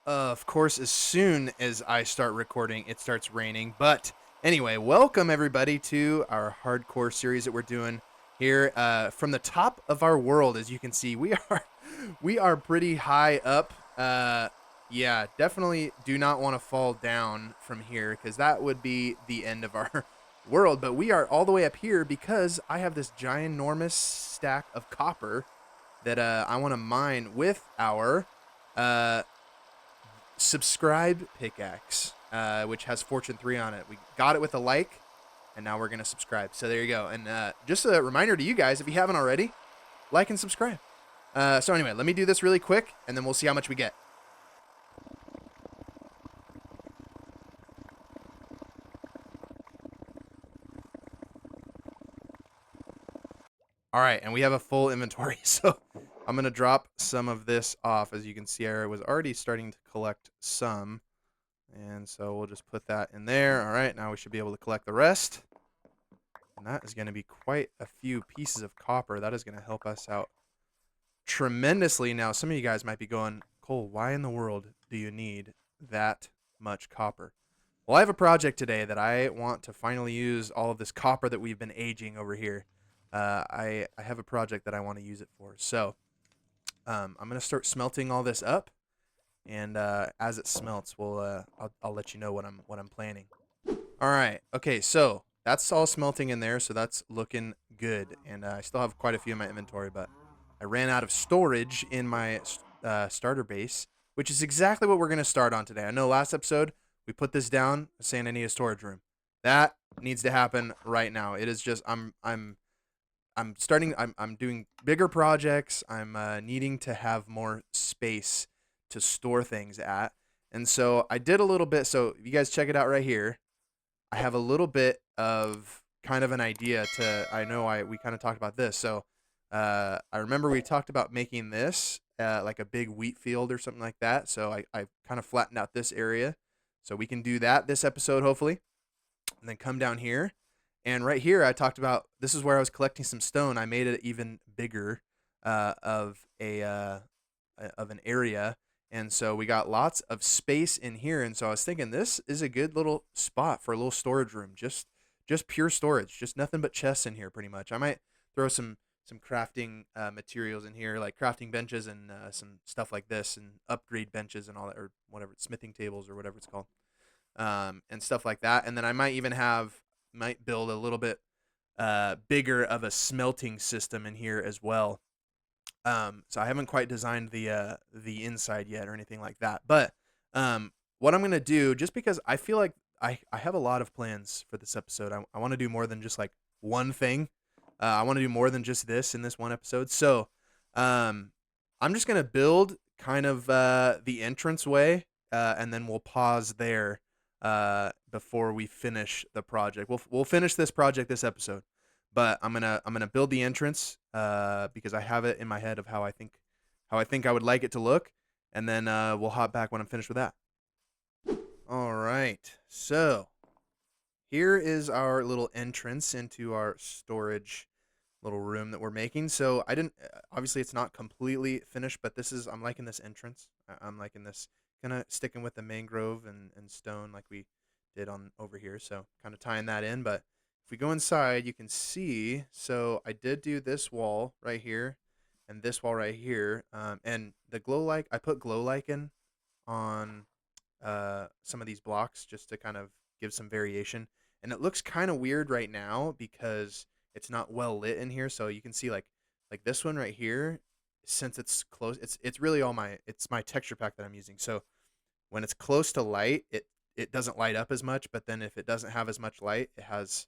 Of course, as soon as I start recording, it starts raining. But anyway, welcome everybody to our hardcore series that we're doing here from the top of our world. As you can see, we are we are pretty high up. Yeah, definitely do not want to fall down from here because that would be the end of our world. But we are all the way up here because I have this ginormous stack of copper that I want to mine with our uh, subscribe pickaxe, which has Fortune 3 on it. We got it with a like, and now we're going to subscribe. So there you go. And just a reminder to you guys, if you haven't already, like and subscribe. So anyway, let me do this really quick, and then we'll see how much we get. All right, and we have a full inventory, so I'm going to drop some of this off. As you can see, I was already starting to collect some, and so we'll just put that in there. All right, now we should be able to collect the rest. And that is going to be quite a few pieces of copper. That is going to help us out tremendously. Now, some of you guys might be going, Cole, why in the world do you need that much copper? Well, I have a project today that I want to finally use all of this copper that we've been aging over here. I have a project that I want to use it for. So I'm going to start smelting all this up. And as it smelts, I'll let you know what I'm planning. All right. Okay, so that's all smelting in there, so that's looking good. And I still have quite a few in my inventory, but I ran out of storage in my starter base, which is exactly what we're going to start on today. I know last episode we put this down saying I need a storage room. That needs to happen right now. It is just I'm starting I'm doing bigger projects. I'm needing to have more space to store things at. And so I did a little bit. So if you guys check it out right here, I have a little bit of kind of an idea to. I know we kind of talked about this. So I remember we talked about making this like a big wheat field or something like that. So I kind of flattened out this area. So we can do that this episode, hopefully. And then come down here. And right here, I talked about this is where I was collecting some stone. I made it even bigger of of an area, and so we got lots of space in here. And so I was thinking this is a good little spot for a little storage room, just pure storage, just nothing but chests in here, pretty much. I might throw some crafting materials in here, like crafting benches and some stuff like this, and upgrade benches and all that, or whatever, smithing tables or whatever it's called, and stuff like that. And then I might build a little bit bigger of a smelting system in here as well. So I haven't quite designed the inside yet or anything like that. But what I'm gonna do, just because I feel like I have a lot of plans for this episode. I want to do more than just like one thing. I want to do more than just this in this one episode. So um, I'm just gonna build kind of the entrance way, and then we'll pause there before we finish the project. We'll finish this project this episode, but I'm gonna build the entrance because I have it in my head of how I think I would like it to look, and then we'll hop back when I'm finished with that. All right, so here is our little entrance into our storage little room that we're making. So I didn't obviously it's not completely finished, but I'm liking this entrance. I'm liking this, kind of sticking with the mangrove and stone like we did on over here. So kind of tying that in. But if we go inside, you can see. So I did do this wall right here, and this wall right here, and the glow like I put glow lichen on some of these blocks just to kind of give some variation. And it looks kind of weird right now because it's not well lit in here. So you can see like this one right here, since it's close, it's really all it's my texture pack that I'm using. So when it's close to light, it doesn't light up as much. But then if it doesn't have as much light, it has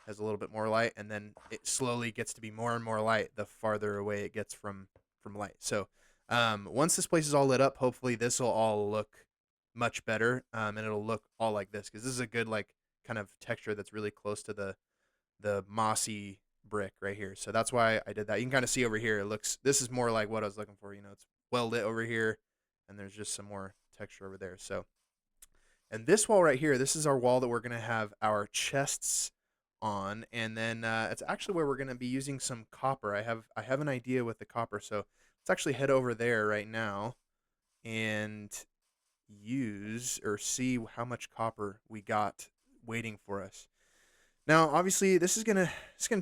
a little bit more light, and then it slowly gets to be more and more light the farther away it gets from light. So once this place is all lit up, hopefully this will all look much better, and it'll look all like this because this is a good like kind of texture that's really close to the mossy brick right here. So that's why I did that. You can kind of see over here. This is more like what I was looking for. It's well lit over here, and there's just some more texture over there. So, and this wall right here, this is our wall that we're gonna have our chests on, and then it's actually where we're gonna be using some copper. I have an idea with the copper, so let's actually head over there right now, and use or see how much copper we got waiting for us. Now, obviously, it's gonna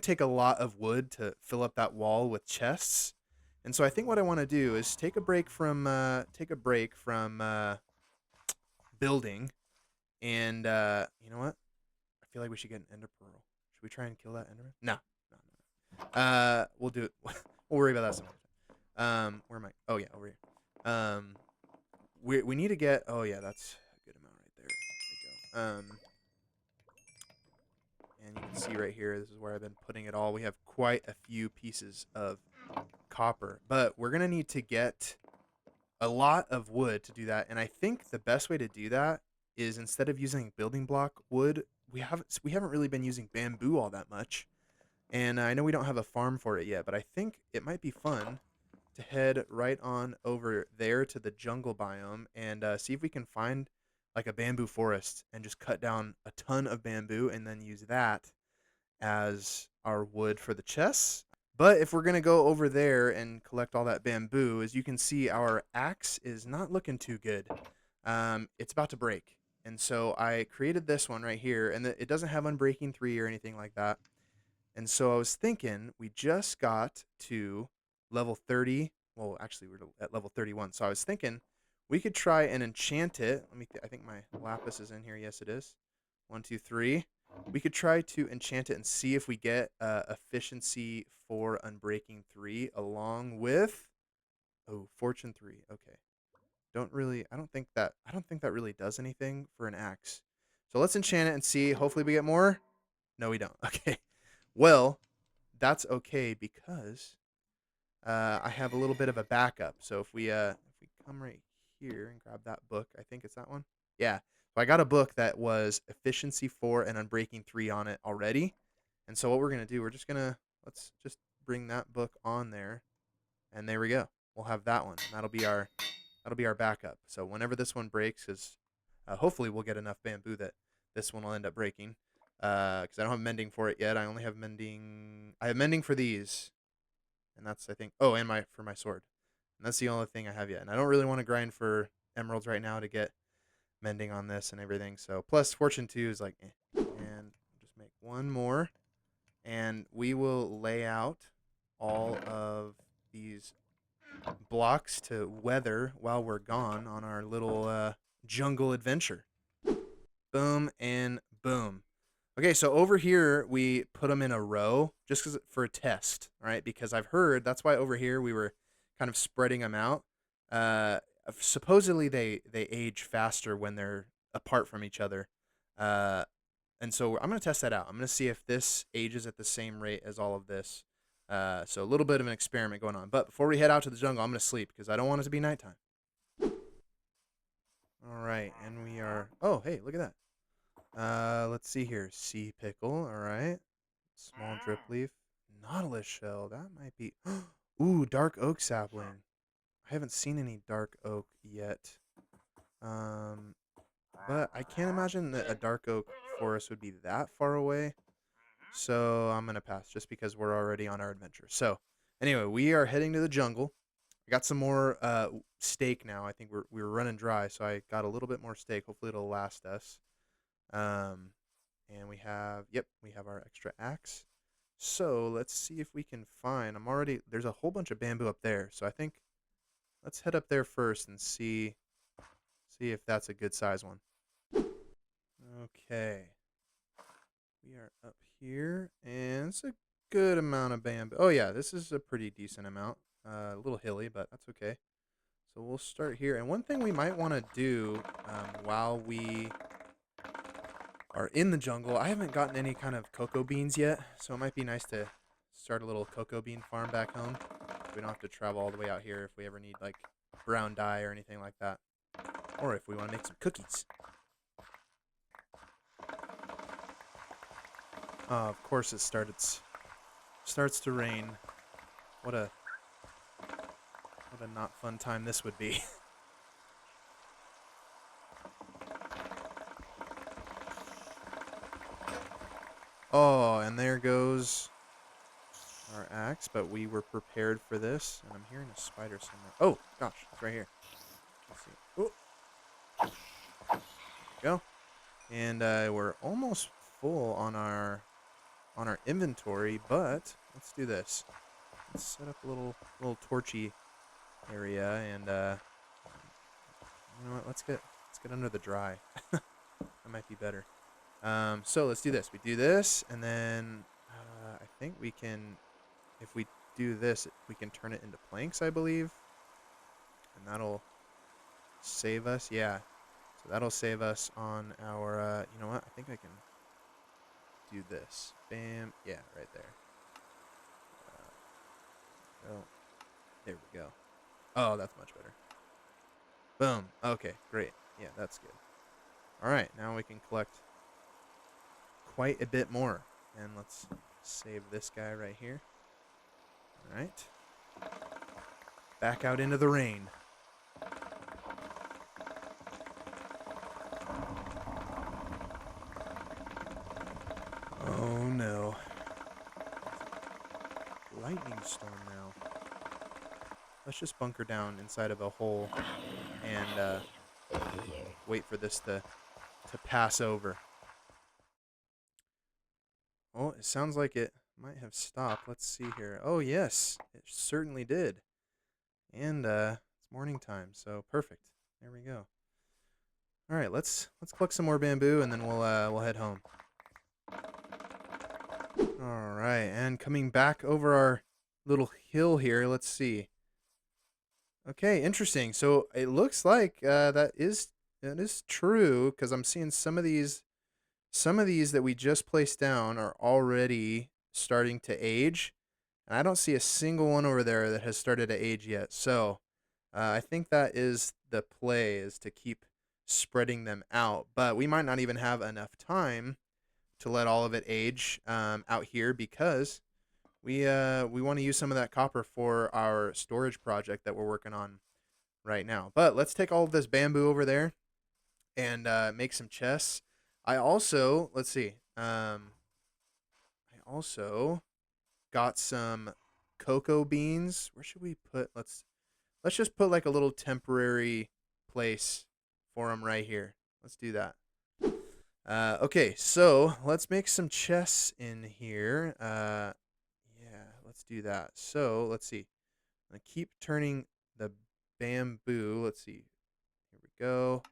take a lot of wood to fill up that wall with chests, and so I think what I want to do is take a break from building, and you know what? I feel like we should get an ender pearl. Should we try and kill that enderman? No, no, no, no. We'll do it. We'll worry about that some other time. Where am I? Oh yeah, over here. We need to get. Oh yeah, that's a good amount right there. There we go. And you can see right here, this is where I've been putting it all. We have quite a few pieces of copper, but we're gonna need to get a lot of wood to do that. And I think the best way to do that is instead of using building block wood, we haven't really been using bamboo all that much. And I know we don't have a farm for it yet, but I think it might be fun to head right on over there to the jungle biome and see if we can find like a bamboo forest and just cut down a ton of bamboo and then use that as our wood for the chests. But if we're going to go over there and collect all that bamboo, as you can see, our axe is not looking too good. It's about to break. And so I created this one right here, and it doesn't have Unbreaking 3 or anything like that. And so I was thinking we just got to level 30. Well, actually, we're at level 31. So I was thinking we could try and enchant it. I think my lapis is in here. Yes, it is. 1, 2, 3. We could try to enchant it and see if we get efficiency for Unbreaking 3 along with Fortune 3. Okay. I don't think that really does anything for an axe. So let's enchant it and see. Hopefully we get more. No, we don't. Okay. Well, that's okay because I have a little bit of a backup. So if we come right here and grab that book, I think it's that one. Yeah. So I got a book that was efficiency 4 and Unbreaking 3 on it already. And so what we're gonna do, let's just bring that book on there, and there we go. We'll have that one, and that'll be our backup. So whenever this one breaks, because hopefully we'll get enough bamboo that this one will end up breaking. Because I don't have mending for it yet. I only have mending. I have mending for these, and that's I think. Oh, and for my sword, and that's the only thing I have yet. And I don't really want to grind for emeralds right now to get mending on this and everything. So plus Fortune 2 is like, and just make one more, and we will lay out all of these blocks to weather while we're gone on our little jungle adventure. Boom and boom. Okay, so over here we put them in a row just for a test, right? Because I've heard that's why over here we were kind of spreading them out. Uh, Supposedly they age faster when they're apart from each other, uh, and so I'm gonna test that out. I'm gonna see if this ages at the same rate as all of this. So a little bit of an experiment going on. But before we head out to the jungle, I'm gonna sleep because I don't want it to be nighttime. All right, and we are. Oh, hey, look at that. Let's see here. Sea pickle. All right. Small drip leaf. Nautilus shell. That might be. Ooh, dark oak sapling. I haven't seen any dark oak yet. Um, but I can't imagine that a dark oak forest would be that far away. So I'm gonna pass just because we're already on our adventure. So anyway, we are heading to the jungle. I got some more steak now. I think we were running dry, so I got a little bit more steak. Hopefully it'll last us. Um, and we have our extra axe. So let's see if we can find. There's a whole bunch of bamboo up there. So I think let's head up there first and see if that's a good size one. Okay. We are up here, and it's a good amount of bamboo. Oh yeah, this is a pretty decent amount. A little hilly, but that's okay. So we'll start here. And one thing we might want to do while we are in the jungle, I haven't gotten any kind of cocoa beans yet, so it might be nice to start a little cocoa bean farm back home. We don't have to travel all the way out here if we ever need like brown dye or anything like that. Or if we want to make some cookies. Of course it starts to rain. What a not fun time this would be. Oh, and there goes our axe, but we were prepared for this, and I'm hearing a spider somewhere. Oh, gosh, it's right here. Let's see. Oh, we go. And we're almost full on our inventory, but let's do this. Let's set up a little torchy area, and you know what? Let's get under the dry. That might be better. So let's do this. We do this, and then I think we can, if we do this, we can turn it into planks, I believe, and that'll save us. Yeah. So that'll save us on our. You know what? I think I can do this. Bam. Yeah, right there. Oh, there we go. Oh, that's much better. Boom. Okay, great. Yeah, that's good. All right, now we can collect quite a bit more. And let's save this guy right here. All right. Back out into the rain. Oh no. Lightning storm now. Let's just bunker down inside of a hole and wait for this to pass over. Oh, it sounds like it might have stopped. Let's see here. Oh yes, it certainly did. And it's morning time, so perfect. There we go. All right, let's collect some more bamboo, and then we'll head home. All right, and coming back over our little hill here, let's see. Okay, interesting. So it looks like that is true, because I'm seeing some of these that we just placed down are already starting to age, and I don't see a single one over there that has started to age yet. So I think that is the play, is to keep spreading them out. But we might not even have enough time to let all of it age out here, because we want to use some of that copper for our storage project that we're working on right now. But let's take all of this bamboo over there and make some chests. I also, let's see, I also got some cocoa beans. Where should we put? Let's just put like a little temporary place for them right here. Let's do that. Okay, so let's make some chests in here. Yeah, let's do that. So let's see. I'm gonna keep turning the bamboo. Let's see. Here we go.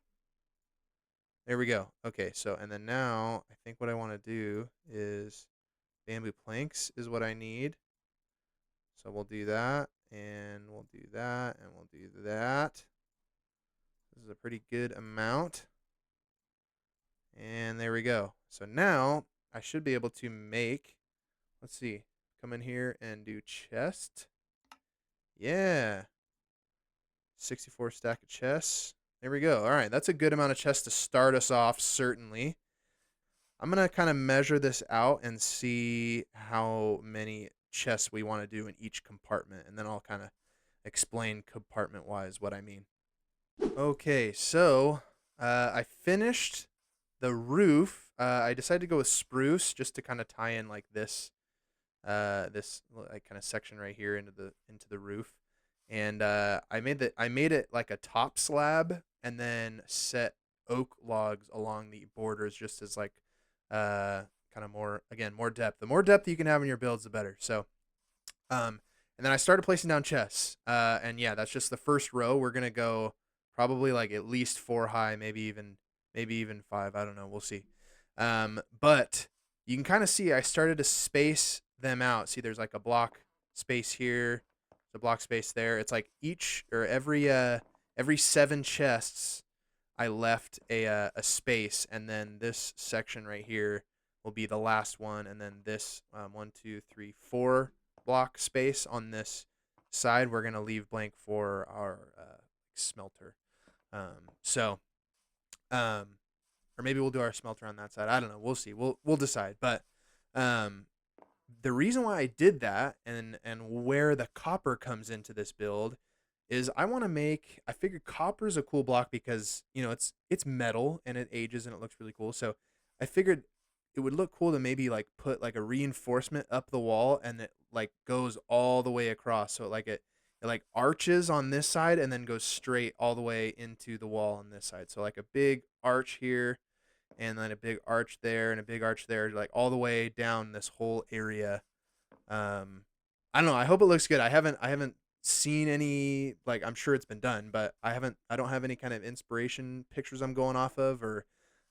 There we go. Okay, so and then now I think what I want to do is bamboo planks is what I need. So we'll do that, and we'll do that, and we'll do that. This is a pretty good amount. And there we go. So now I should be able to make, let's see, come in here and do chest. Yeah. 64 stack of chests. There we go. All right, that's a good amount of chests to start us off, certainly. I'm going to kind of measure this out and see how many chests we want to do in each compartment, and then I'll kind of explain compartment-wise what I mean. Okay, so I finished the roof. I decided to go with spruce just to kind of tie in like this like kind of section right here into the roof. And I made it like a top slab, and then set oak logs along the borders, just as like kind of more depth. The more depth you can have in your builds, the better. So and then I started placing down chests. And yeah, that's just the first row. We're gonna go probably like at least 4 high, maybe even 5. I don't know. We'll see. But you can kind of see I started to space them out. See, there's like a block space here, the block space there. It's like each or every 7 chests I left a space, and then this section right here will be the last one, and then this 1, 2, 3, 4 block space on this side we're gonna leave blank for our smelter. So or maybe we'll do our smelter on that side. I don't know. We'll see. We'll decide. But the reason why I did that, and where the copper comes into this build, is I want to make. I figured copper is a cool block because it's metal and it ages and it looks really cool. So I figured it would look cool to maybe like put like a reinforcement up the wall, and it like goes all the way across. So like it like arches on this side and then goes straight all the way into the wall on this side. So like a big arch here and then a big arch there and a big arch there, like all the way down this whole area. um I don't know, I hope it looks good. I haven't seen any, like, I'm sure it's been done, but I don't have any kind of inspiration pictures I'm going off of, or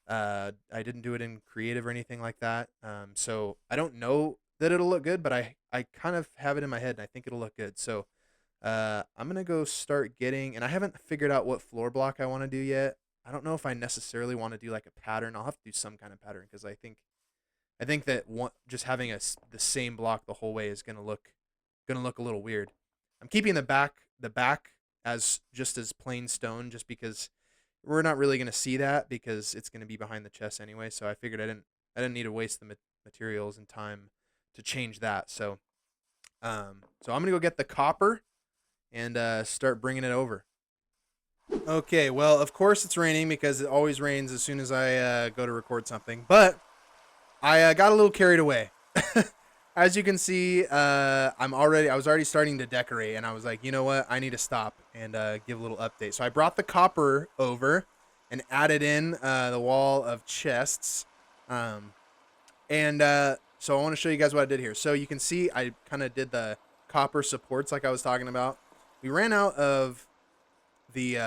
I didn't do it in creative or anything like that. So I don't know that it'll look good, but I kind of have it in my head and I think it'll look good. So I'm gonna go start getting, and I haven't figured out what floor block I want to do yet. I don't know if I necessarily want to do like a pattern. I'll have to do some kind of pattern because I think that just having the same block the whole way is gonna look a little weird. I'm keeping the back as just as plain stone, just because we're not really gonna see that because it's gonna be behind the chest anyway. So I figured I didn't need to waste the materials and time to change that. So I'm gonna go get the copper and start bringing it over. Okay, well, of course it's raining because it always rains as soon as I go to record something. But I got a little carried away. As you can see, I was already starting to decorate, and I was like, you know what? I need to stop and give a little update. So I brought the copper over and added in the wall of chests. Um, and so I want to show you guys what I did here. So you can see I kind of did the copper supports like I was talking about. We ran out of the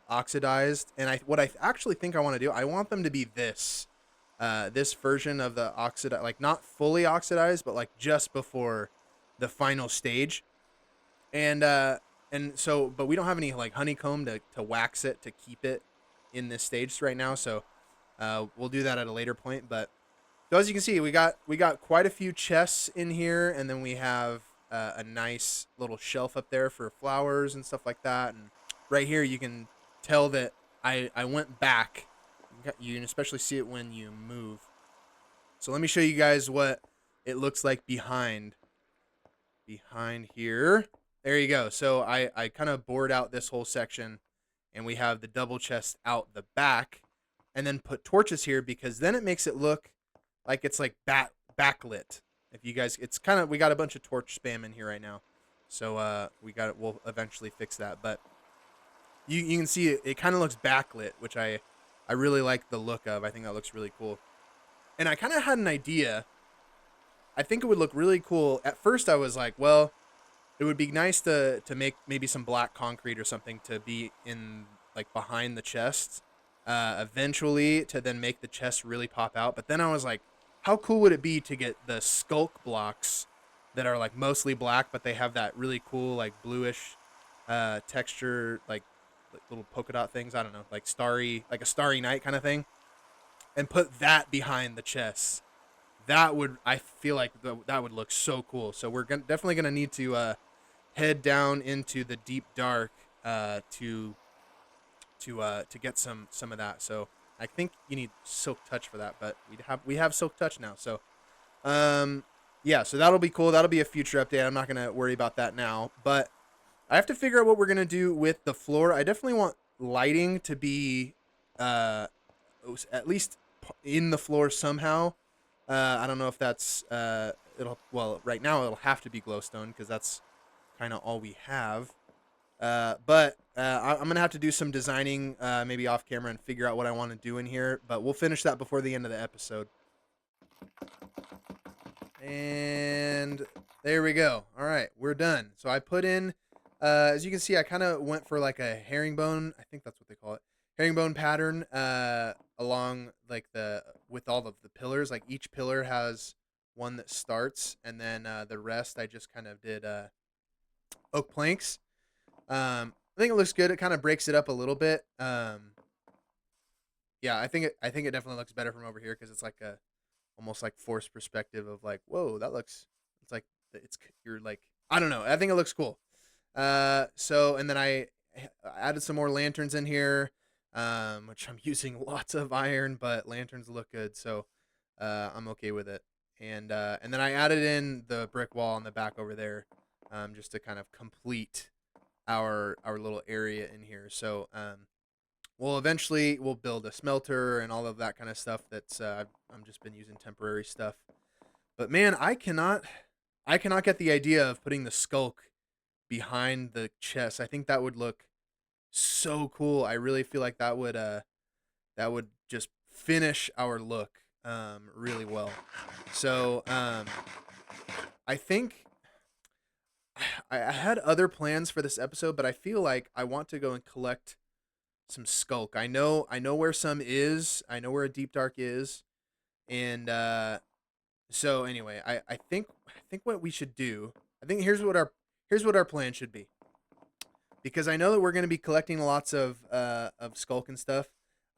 oxidized, and what I actually think I want to do, I want them to be this version of the oxidized, like not fully oxidized, but like just before the final stage. And so, but we don't have any like honeycomb to wax it to keep it in this stage right now. So we'll do that at a later point. But so as you can see, we got quite a few chests in here, and then we have a nice little shelf up there for flowers and stuff like that. And right here, you can tell that I went back. You can especially see it when you move. So let me show you guys what it looks like behind here. There you go. So I kind of bored out this whole section, and we have the double chest out the back, and then put torches here because then it makes it look like it's like backlit. If you guys, it's kind of, we got a bunch of torch spam in here right now, so we'll eventually fix that. But you can see it kind of looks backlit, which I really like the look of. I think that looks really cool. And I kind of had an idea. I think it would look really cool. At first I was like, well, it would be nice to make maybe some black concrete or something to be in like behind the chest. Eventually to then make the chest really pop out. But then I was like, how cool would it be to get the sculk blocks that are like mostly black, but they have that really cool like bluish texture, like little polka dot things. I don't know, like a starry night kind of thing, and put that behind the chest. I feel like that would look so cool. So we're definitely gonna need to head down into the deep dark to get some of that. So I think you need silk touch for that, but we have silk touch now. So yeah, so that'll be cool. That'll be a future update. I'm not gonna worry about that now, but I have to figure out what we're gonna do with the floor. I definitely want lighting to be at least in the floor somehow. I don't know if that's right now it'll have to be glowstone because that's kind of all we have. But I'm gonna have to do some designing maybe off camera and figure out what I want to do in here. But we'll finish that before the end of the episode. And there we go. All right, we're done. So I put in, as you can see, I kind of went for like a herringbone. I think that's what they call it, herringbone pattern. Along like with all of the pillars. Like each pillar has one that starts, and then the rest I just kind of did oak planks. I think it looks good. It kind of breaks it up a little bit. Yeah, I think it definitely looks better from over here because it's like a almost like forced perspective of like, whoa, that looks. It's like you're like, I don't know. I think it looks cool. So and then I added some more lanterns in here, which I'm using lots of iron, but lanterns look good, so I'm okay with it. And then I added in the brick wall on the back over there, just to kind of complete our little area in here. So we'll build a smelter and all of that kind of stuff. That's I'm just been using temporary stuff. But man, I cannot get the idea of putting the sculk behind the chest. I think that would look so cool. I really feel like that would just finish our look really well. So I think I had other plans for this episode, but I feel like I want to go and collect some sculk. I know where some is. I know where a deep dark is, and so anyway, I think what we should do. I think here's what our plan should be, because I know that we're going to be collecting lots of skulk and stuff.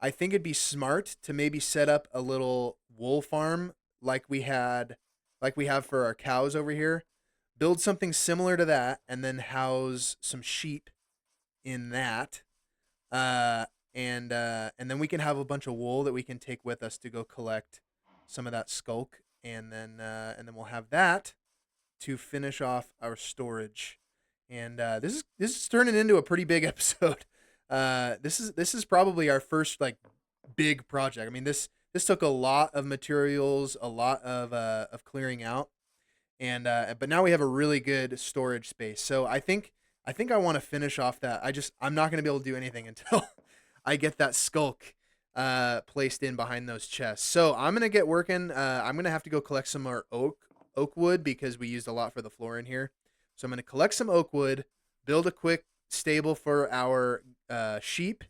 I think it'd be smart to maybe set up a little wool farm like we have for our cows over here. Build something similar to that, and then house some sheep in that. Uh, and then we can have a bunch of wool that we can take with us to go collect some of that skulk, and then we'll have that to finish off our storage. And this is turning into a pretty big episode. This is probably our first like big project. I mean this took a lot of materials, a lot of clearing out, and but now we have a really good storage space. So I think I want to finish off that. I'm not going to be able to do anything until I get that skulk placed in behind those chests. So I'm gonna get working. I'm gonna have to go collect some more oak wood because we used a lot for the floor in here. So I'm gonna collect some oak wood, build a quick stable for our sheep,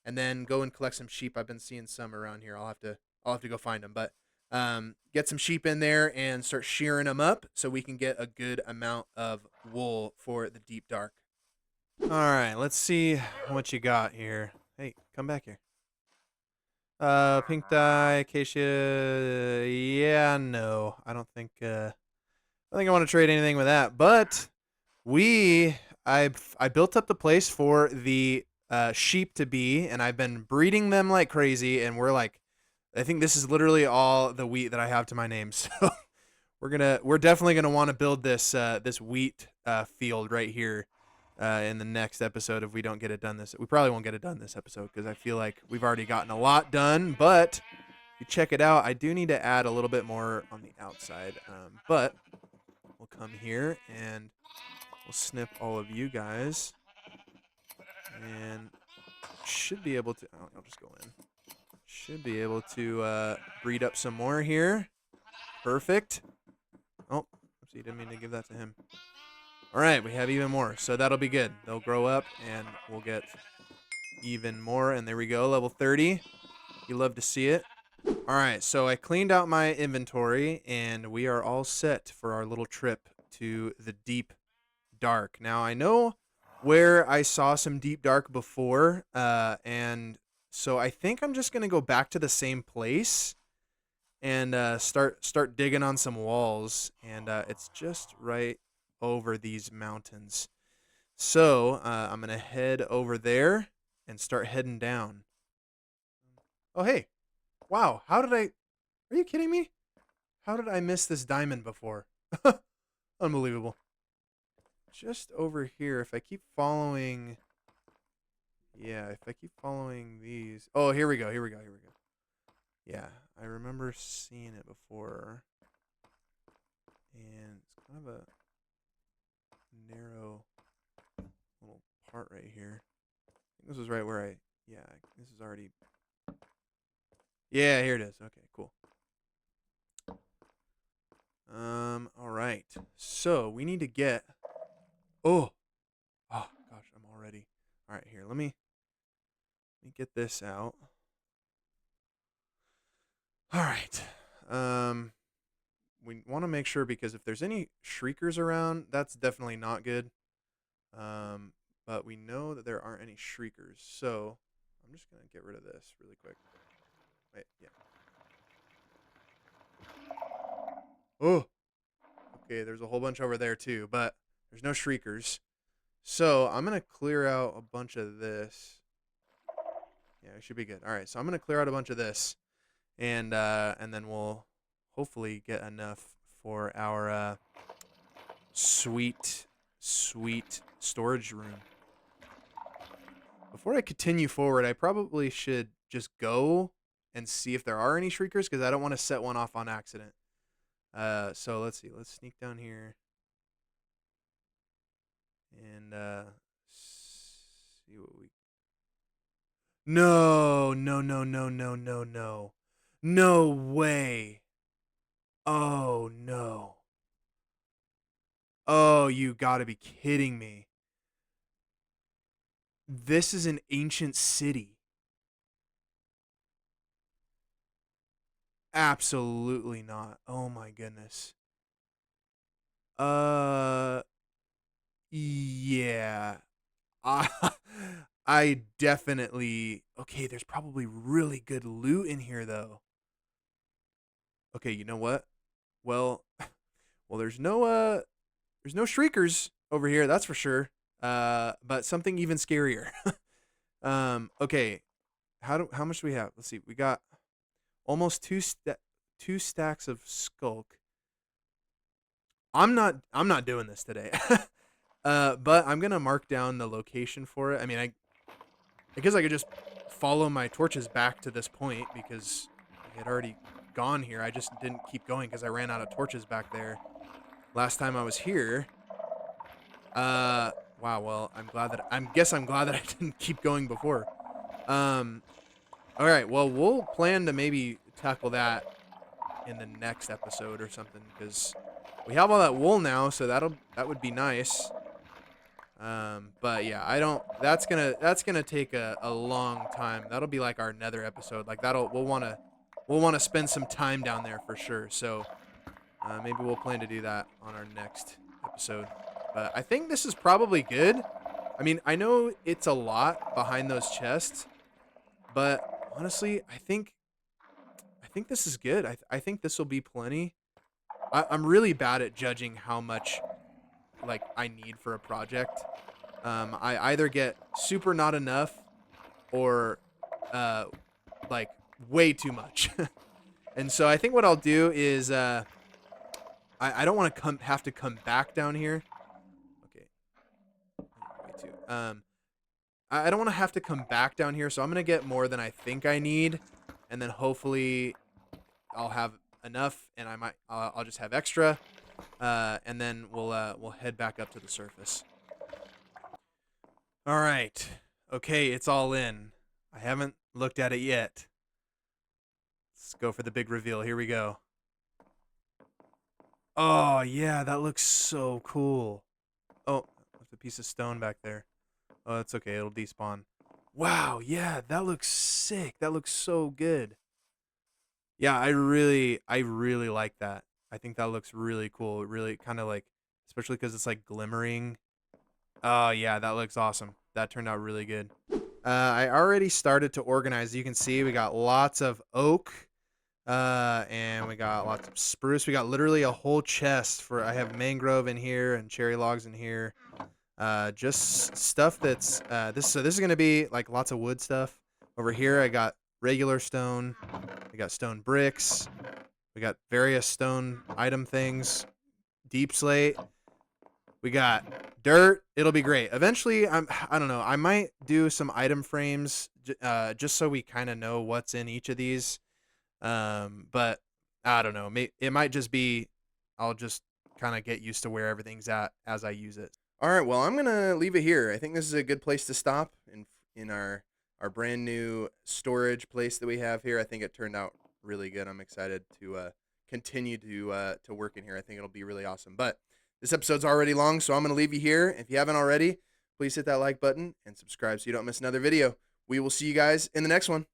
and then go and collect some sheep. I've been seeing some around here. I'll have to go find them, but get some sheep in there and start shearing them up so we can get a good amount of wool for the deep dark. All right, let's see what you got here. Hey, come back here. Pink dye, acacia. Yeah, no, I think I want to trade anything with that. But we, I built up the place for the sheep to be, and I've been breeding them like crazy. And I think this is literally all the wheat that I have to my name. So we're definitely gonna want to build this wheat field right here in the next episode if we don't get it done this. We probably won't get it done this episode because I feel like we've already gotten a lot done. But if you check it out, I do need to add a little bit more on the outside. But we'll come here and we'll snip all of you guys, and should be able to. I'll just go in. Should be able to breed up some more here. Perfect. Oh, oopsie, didn't mean to give that to him. All right, we have even more, so that'll be good. They'll grow up, and we'll get even more. And there we go, level 30. You love to see it. All right, so I cleaned out my inventory, and we are all set for our little trip to the deep dark. Now, I know where I saw some deep dark before, and so I think I'm just going to go back to the same place and start digging on some walls, and it's just right over these mountains. So I'm gonna head over there and start heading down. Oh hey, wow! How did I? Are you kidding me? How did I miss this diamond before? Unbelievable. Just over here, if I keep following, yeah, if I keep following these. Oh, here we go. Here we go. Here we go. Yeah, I remember seeing it before, and it's kind of a narrow little part right here. I think this was right where yeah, this is already, yeah, here it is. Okay, cool. All right. So we need to get, oh, oh gosh, I'm already, all right, here, let me get this out. All right. We want to make sure because if there's any shriekers around, that's definitely not good. But we know that there aren't any shriekers, so I'm just gonna get rid of this really quick. Wait, yeah. Oh, okay. There's a whole bunch over there too, but there's no shriekers. So I'm gonna clear out a bunch of this. Yeah, it should be good. All right, so I'm gonna clear out a bunch of this, and then we'll hopefully get enough for our sweet storage room. Before I continue forward, I probably should just go and see if there are any shriekers because I don't want to set one off on accident. So let's see. Let's sneak down here. and see what we. No, no, no, no, no, no, no, no way. Oh no. Oh, you gotta be kidding me. This is an ancient city. Absolutely not. Oh my goodness. Uh, yeah. I, I definitely. Okay, there's probably really good loot in here though. Okay, you know what? Well, well, there's no shriekers over here, that's for sure. But something even scarier. Okay, how much do we have? Let's see. We got almost two stacks of sculk. I'm not doing this today. But I'm gonna mark down the location for it. I mean, I guess I could just follow my torches back to this point because I had already gone here. I just didn't keep going because I ran out of torches back there last time I was here. Wow. Well, I'm glad that I didn't keep going before. Um, all right. Well, we'll plan to maybe tackle that in the next episode or something because we have all that wool now, so that would be nice. But yeah, I don't. That's gonna take a long time. That'll be like our Nether episode. Like that'll we'll wanna spend some time down there for sure. So maybe we'll plan to do that on our next episode. But I think this is probably good. I mean, I know it's a lot behind those chests, but honestly, I think this is good. I think this will be plenty. I'm really bad at judging how much like I need for a project. I either get super not enough or uh, like way too much. And so I think what I'll do is I don't want to have to come back down here. Okay, way too. I don't want to have to come back down here, so I'm gonna get more than I think I need, and then hopefully I'll have enough, and I'll just have extra, and then we'll head back up to the surface. All right. Okay, it's all in. I haven't looked at it yet. Let's go for the big reveal. Here we go. Oh, yeah, that looks so cool. Oh, there's a piece of stone back there. Oh, that's okay. It'll despawn. Wow, yeah, that looks sick. That looks so good. Yeah, I really like that. I think that looks really cool. It really kind of like, especially because it's like glimmering. Oh, yeah, that looks awesome. That turned out really good. I already started to organize. You can see we got lots of oak, and we got lots of spruce. We got literally a whole chest for. I have mangrove in here and cherry logs in here. Just stuff that's this. So this is gonna be like lots of wood stuff. Over here, I got regular stone. We got stone bricks. We got various stone item things. Deep slate. We got dirt. It'll be great. Eventually, I don't know. I might do some item frames just so we kind of know what's in each of these. But I don't know. It might just be I'll just kind of get used to where everything's at as I use it. All right. Well, I'm gonna leave it here. I think this is a good place to stop in our brand new storage place that we have here. I think it turned out really good. I'm excited to continue to work in here. I think it'll be really awesome. But this episode's already long, so I'm going to leave you here. If you haven't already, please hit that like button and subscribe so you don't miss another video. We will see you guys in the next one.